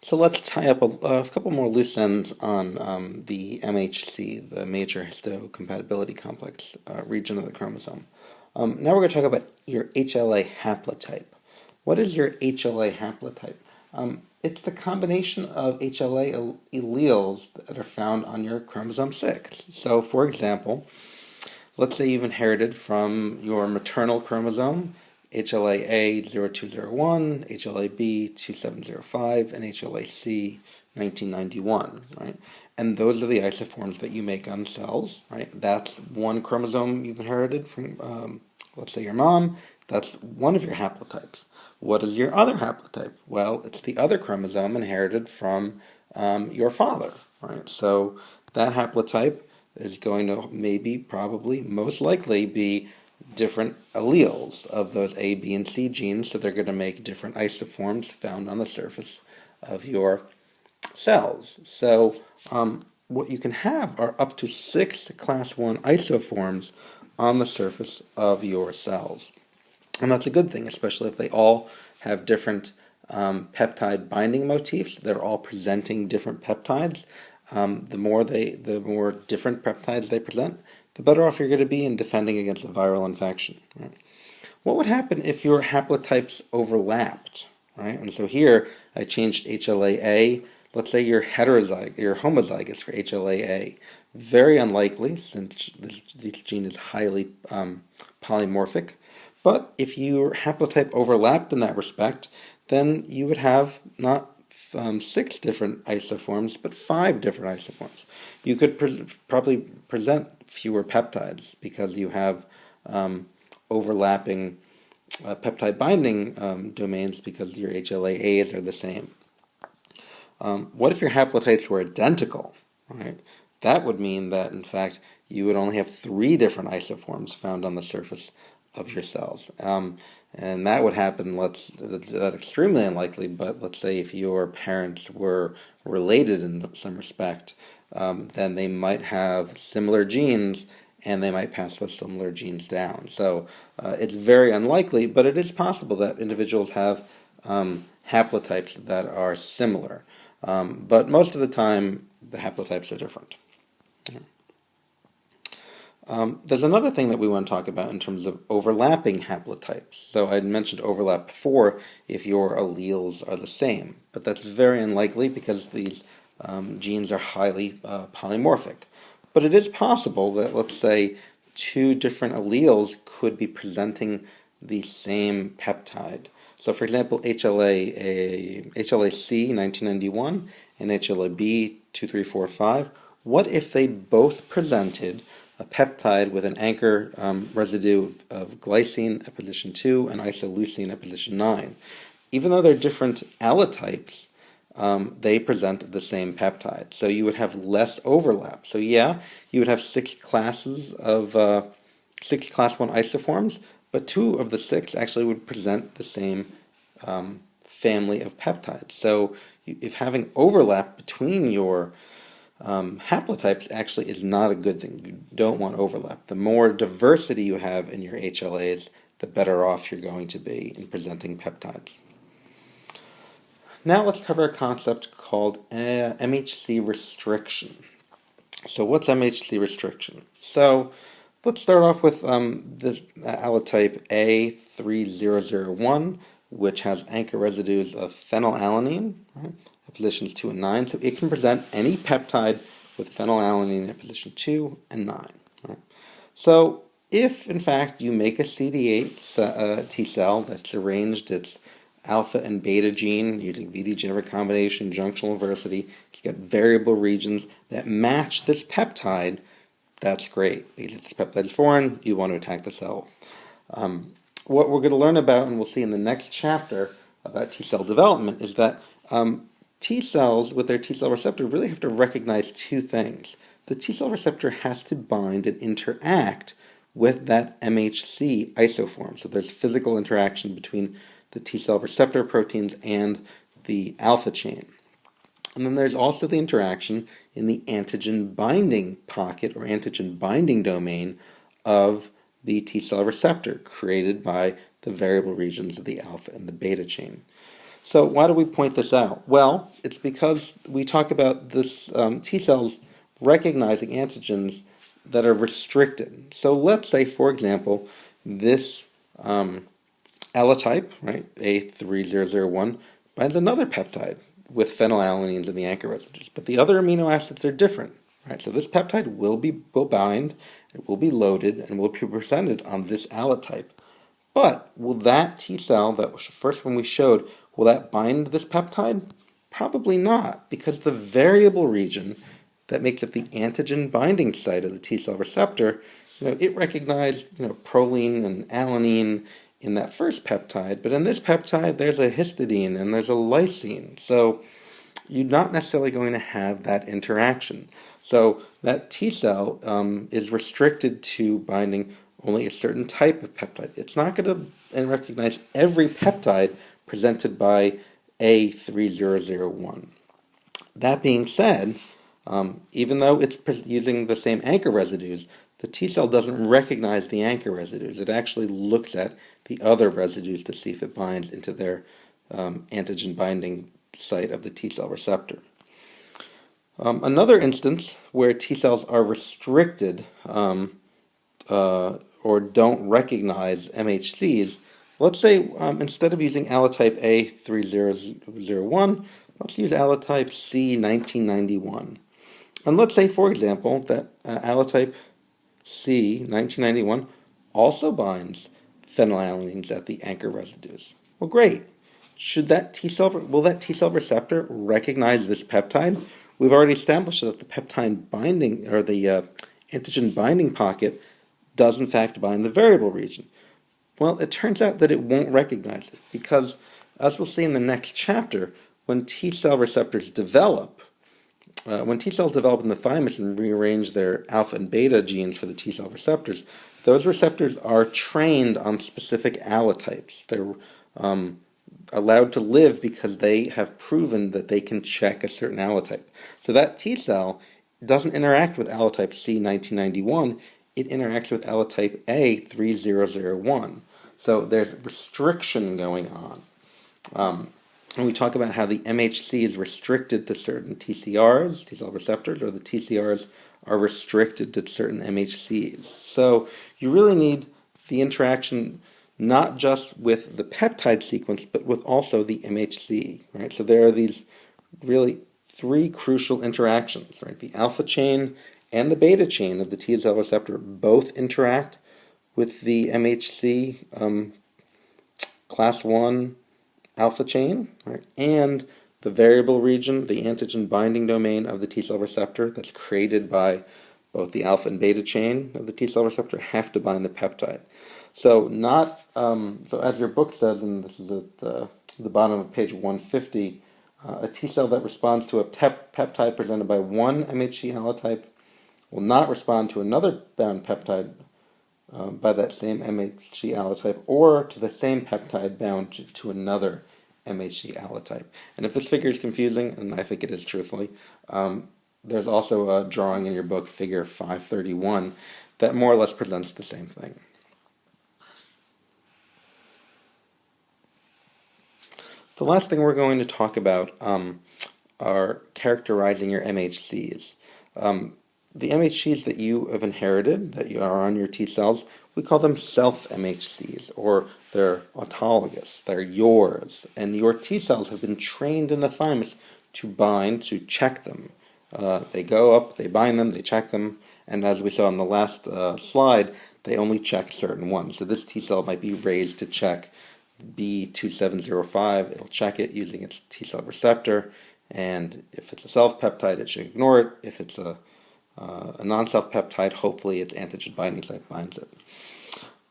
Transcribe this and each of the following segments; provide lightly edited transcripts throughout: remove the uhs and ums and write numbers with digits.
So let's tie up a couple more loose ends on the MHC, the major histocompatibility complex region of the chromosome. Now we're going to talk about your HLA haplotype. What is your HLA haplotype? It's the combination of HLA alleles that are found on your chromosome 6. So, for example, let's say you've inherited from your maternal chromosome HLA-A 0201, HLA-B 2705, and HLA-C 1991, right? And those are the isoforms that you make on cells, right? That's one chromosome you've inherited from, let's say, your mom. That's one of your haplotypes. What is your other haplotype? Well, it's the other chromosome inherited from your father, right? So that haplotype is going to maybe, probably, most likely be different alleles of those A, B, and C genes, so they're going to make different isoforms found on the surface of your cells. So what you can have are up to 6 class 1 isoforms on the surface of your cells. And that's a good thing, especially if they all have different peptide binding motifs. They're all presenting different peptides. The more different peptides they present, the better off you're going to be in defending against a viral infection. Right? What would happen if your haplotypes overlapped? Right? And so here I changed HLA-A. Let's say you're homozygous for HLA-A. Very unlikely, since this gene is highly polymorphic. But if your haplotype overlapped in that respect, then you would have not 6 different isoforms, but 5 different isoforms. You could probably present fewer peptides because you have overlapping peptide binding domains because your HLA-As are the same. What if your haplotypes were identical? Right? That would mean that, in fact, you would only have 3 different isoforms found on the surface of your cells. And that would happen, that's extremely unlikely, but let's say if your parents were related in some respect, then they might have similar genes and they might pass those similar genes down. So it's very unlikely, but it is possible that individuals have haplotypes that are similar. But most of the time, the haplotypes are different. There's another thing that we want to talk about in terms of overlapping haplotypes. So I mentioned overlap before if your alleles are the same, but that's very unlikely because these genes are highly polymorphic. But it is possible that, let's say, 2 different alleles could be presenting the same peptide. So, for example, HLA-C 1991 and HLA-B 2345. What if they both presented a peptide with an anchor residue of glycine at position 2 and isoleucine at position 9? Even though they're different allotypes, they present the same peptide. So you would have less overlap. So yeah, you would have 6 classes of 6 class 1 isoforms, but 2 of the 6 actually would present the same family of peptides. So if having overlap between your haplotypes actually is not a good thing. You don't want overlap. The more diversity you have in your HLAs, the better off you're going to be in presenting peptides. Now let's cover a concept called MHC restriction. So what's MHC restriction? So let's start off with the allotype A3001, which has anchor residues of phenylalanine, right, at positions 2 and 9. So it can present any peptide with phenylalanine at position 2 and 9. Right? So if, in fact, you make a CD8 T cell that's arranged its alpha and beta gene using VD-gene recombination, junctional inversity, you get variable regions that match this peptide, that's great. Because if this peptide is foreign, you want to attack the cell. What we're going to learn about, and we'll see in the next chapter about T-cell development, is that T cells with their T-cell receptor really have to recognize 2 things. The T-cell receptor has to bind and interact with that MHC isoform. So there's physical interaction between the T-cell receptor proteins and the alpha chain. And then there's also the interaction in the antigen binding pocket or antigen binding domain of the T-cell receptor created by the variable regions of the alpha and the beta chain. So why do we point this out? Well, it's because we talk about this T cells recognizing antigens that are restricted. So let's say, for example, this allotype, right, A3001, binds another peptide with phenylalanines in the anchor residues, but the other amino acids are different, right? So this peptide will bind, it will be loaded, and will be presented on this allotype. But will that T cell, that was the first one we showed, will that bind this peptide? Probably not, because the variable region that makes up the antigen binding site of the T cell receptor, it recognized, proline and alanine in that first peptide, but in this peptide there's a histidine and there's a lysine. So you're not necessarily going to have that interaction. So that T cell is restricted to binding only a certain type of peptide. It's not going to recognize every peptide presented by A3001. That being said, even though it's using the same anchor residues, the T cell doesn't recognize the anchor residues. It actually looks at the other residues to see if it binds into their antigen binding site of the T cell receptor. Another instance where T cells are restricted or don't recognize MHCs, let's say instead of using allotype A3001, let's use allotype C1991. And let's say, for example, that allotype C1991 also binds phenylalanines at the anchor residues. Well, great. Will that T cell receptor recognize this peptide? We've already established that the peptide binding, or the antigen binding pocket, does in fact bind the variable region. Well, it turns out that it won't recognize it, because, as we'll see in the next chapter, when T cell receptors develop, when T cells develop in the thymus and rearrange their alpha and beta genes for the T cell receptors, those receptors are trained on specific allotypes. They're allowed to live because they have proven that they can check a certain allotype. So that T cell doesn't interact with allotype C1991, it interacts with allotype A3001. So there's restriction going on. And we talk about how the MHC is restricted to certain TCRs, T cell receptors, or the TCRs are restricted to certain MHCs. So you really need the interaction not just with the peptide sequence, but with also the MHC, right? So there are these really three crucial interactions, right? The alpha chain and the beta chain of the T cell receptor both interact with the MHC class 1 alpha chain, right? And the variable region, the antigen binding domain of the T cell receptor that's created by both the alpha and beta chain of the T cell receptor have to bind the peptide. So so as your book says, and this is at the bottom of page 150, a T cell that responds to a peptide presented by one MHC allotype will not respond to another bound peptide by that same MHC allotype, or to the same peptide bound to another MHC allotype. And if this figure is confusing, and I think it is truthfully, there's also a drawing in your book, figure 531, that more or less presents the same thing. The last thing we're going to talk about are characterizing your MHCs. The MHCs that you have inherited, that are on your T cells, we call them self-MHCs, or they're autologous, they're yours, and your T cells have been trained in the thymus to bind, to check them. They go up, they bind them, they check them, and as we saw in the last slide, they only check certain ones. So this T cell might be raised to check B2705, it'll check it using its T cell receptor, and if it's a self-peptide, it should ignore it. If it's a non-self peptide, hopefully its antigen binding site binds it.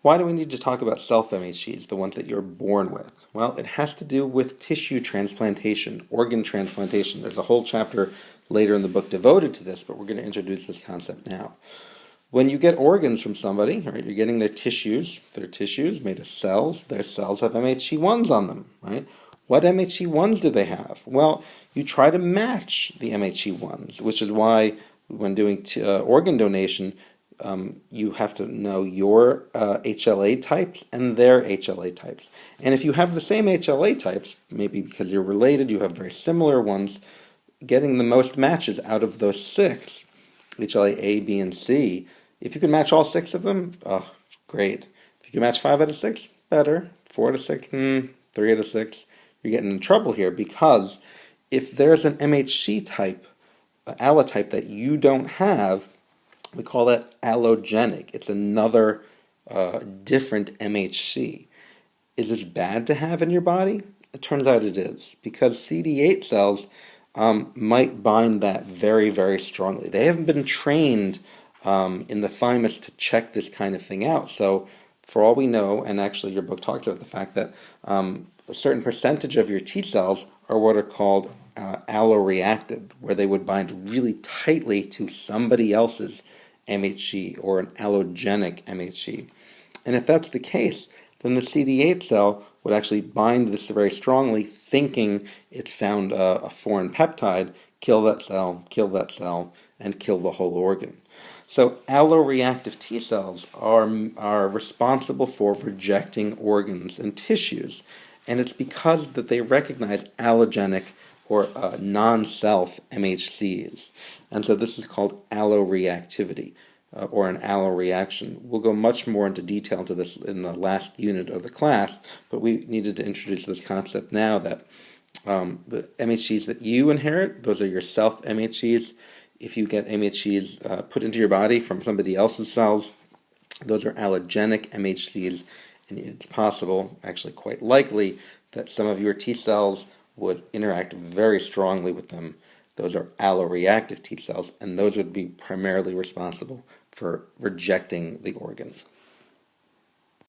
Why do we need to talk about self-MHCs, the ones that you're born with? Well, it has to do with tissue transplantation, organ transplantation. There's a whole chapter later in the book devoted to this, but we're going to introduce this concept now. When you get organs from somebody, right, you're getting their tissues made of cells. Their cells have MHC1s on them, right? What MHC1s do they have? Well, you try to match the MHC1s, which is why when doing organ donation, you have to know your HLA types and their HLA types. And if you have the same HLA types, maybe because you're related, you have very similar ones, getting the most matches out of those six, HLA A, B, and C, if you can match all six of them, oh, great. If you can match 5 out of 6, better. 4 out of 6, 3 out of 6, you're getting in trouble here, because if there's an MHC type, allotype that you don't have, we call that allogenic. It's another different MHC. Is this bad to have in your body? It turns out it is, because CD8 cells might bind that very, very strongly. They haven't been trained in the thymus to check this kind of thing out. So for all we know, and actually your book talks about the fact that a certain percentage of your T cells are what are called alloreactive, where they would bind really tightly to somebody else's MHC or an allogenic MHC. And if that's the case, then the CD8 cell would actually bind this very strongly, thinking it's found a foreign peptide, kill that cell, and kill the whole organ. So alloreactive T cells are responsible for rejecting organs and tissues, and it's because that they recognize allogenic or non-self MHCs. And so this is called alloreactivity, or an alloreaction. We'll go much more into detail into this in the last unit of the class, but we needed to introduce this concept now that the MHCs that you inherit, those are your self MHCs. If you get MHCs put into your body from somebody else's cells, those are allogenic MHCs, and it's possible, actually quite likely, that some of your T cells would interact very strongly with them. Those are alloreactive T cells, and those would be primarily responsible for rejecting the organ.